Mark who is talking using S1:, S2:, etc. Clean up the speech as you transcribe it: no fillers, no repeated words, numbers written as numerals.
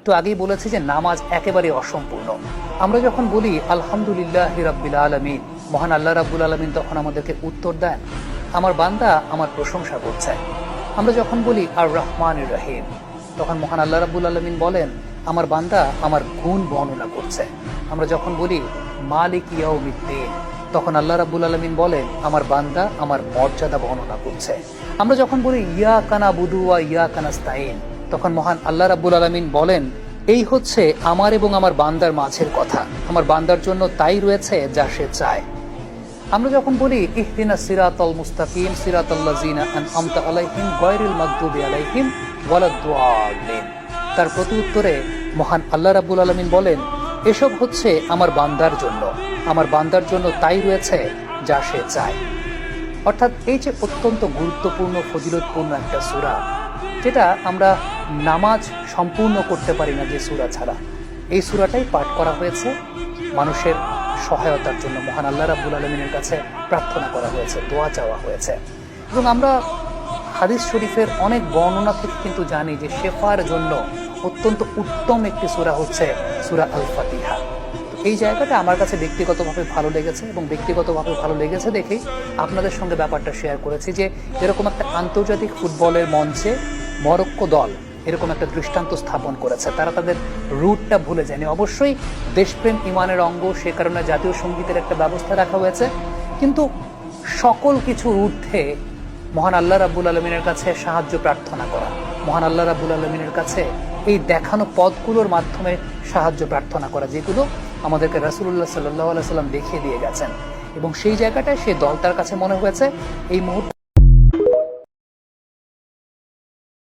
S1: একটু আগেই বলেছি যে নামাজ একেবারে অসম্পূর্ণ। আমরা যখন বলি আলহামদুলিল্লাহি রাব্বিল আলামিন, মহান আল্লাহ রাব্বুল আলামিন তখন আমাদেরকে উত্তর দেন, আমার বান্দা আমার প্রশংসা করছে। আমরা যখন বলি আর রহমানির রহিম, তখন মহান আল্লাহ রাব্বুল আলামিন বলেন, আমার বান্দা আমার গুণ বর্ণনা করছে। আমরা যখন বলি মালিক ইয়াউমিদ্দিন, তখন আল্লাহ রাব্বুল আলামিন বলেন, আমার বান্দা আমার মর্যাদা বর্ণনা করছে। আমরা যখন বলি ইয়াকা নাবুদু ওয়া ইয়াকা নাস্তাইন, তখন মহান আল্লাহ রাব্বুল আলামিন বলেন, এই হচ্ছে আমার এবং আমার বান্দার মাঝের কথা, আমার বান্দার জন্য তাই রয়েছে যা সে চায়। আমরা যখন বলি ইহদিনাস সিরাতাল মুস্তাকিম সিরাতাল্লাযিনা আনআমতা আলাইহিম গায়রিল মাগদুবি আলাইহিম ওয়ালাদ-দাল্লিন, তার প্রতি উত্তরে মহান আল্লাহ রাব্বুল আলামিন বলেন, এসব হচ্ছে আমার বান্দার জন্য, আমার বান্দার জন্য তাই রয়েছে যা সে চায়। অর্থাৎ এই যে অত্যন্ত গুরুত্বপূর্ণ ফজিলতপূর্ণ একটা সূরা, যেটা আমরা নামাজ সম্পূর্ণ করতে পারি না যে সূরা ছাড়া, এই সূরাটাই পাঠ করা হয়েছে মানুষের সহায়তার জন্য। মহান আল্লাহ রাব্বুল আলামিনের কাছে প্রার্থনা করা হয়েছে, দোয়া চাওয়া হয়েছে। এবং আমরা হাদিস শরীফের অনেক বর্ণনা থেকে কিন্তু জানি যে শেফার জন্য অত্যন্ত উত্তম একটি সূরা হচ্ছে সূরা আল ফাতিহা। এই জায়গাটা আমার কাছে ব্যক্তিগতভাবে ভালো লেগেছে, এবং ব্যক্তিগতভাবে ভালো লেগেছে দেখেই আপনাদের সঙ্গে ব্যাপারটা শেয়ার করেছি যে এরকম একটা আন্তর্জাতিক ফুটবলের মঞ্চে মরক্কো দল এরকম একটা দৃষ্টান্ত স্থাপন করেছে। তারা তাদের রুটটা ভুলে যায়নি। অবশ্যই দেশপ্রেম ইমানের অঙ্গ, সে কারণে জাতীয় সঙ্গীতের একটা ব্যবস্থা রাখা হয়েছে, কিন্তু সকল কিছুর ঊর্ধ্বে মহান আল্লাহ রাব্বুল আলামিনের কাছে সাহায্য প্রার্থনা করা, মহান আল্লাহ রাব্বুল আলামিনের কাছে এই দেখানো পথগুলোর মাধ্যমে সাহায্য প্রার্থনা করা, যেগুলো আমাদেরকে রাসূলুল্লাহ সাল্লাল্লাহু আলাইহি ওয়াসাল্লাম দেখিয়ে দিয়ে গেছেন। এবং সেই জায়গাটায় সেই দলটার কাছে মনে হয়েছে এই মুহূর্তে